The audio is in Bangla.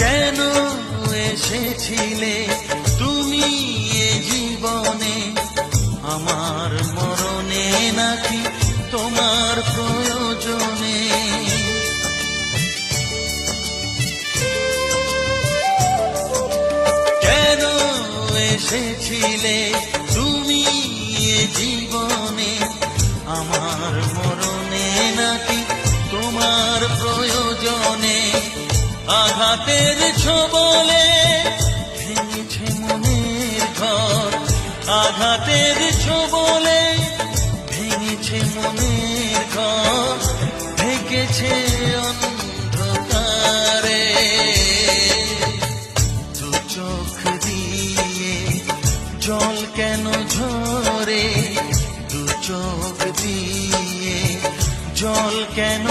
কেন এসেছিলে তুমি এ জীবনে, আমার মরণে নাকি তোমার প্রয়োজনে? কেন এসেছিলে তুমি এ জীবনে, আমার মরণে নাকি তোমার প্রয়োজনে? আঘাতের ছোবলে ভেঙেছে মনের ঘর, আঘাতের ছোবলে ভেঙেছে মনের ঘর, ঢেকেছে অন্ধকারে। দু চোখ দিয়ে জল কেন ঝরে, দু চোখ দিয়ে জল কেন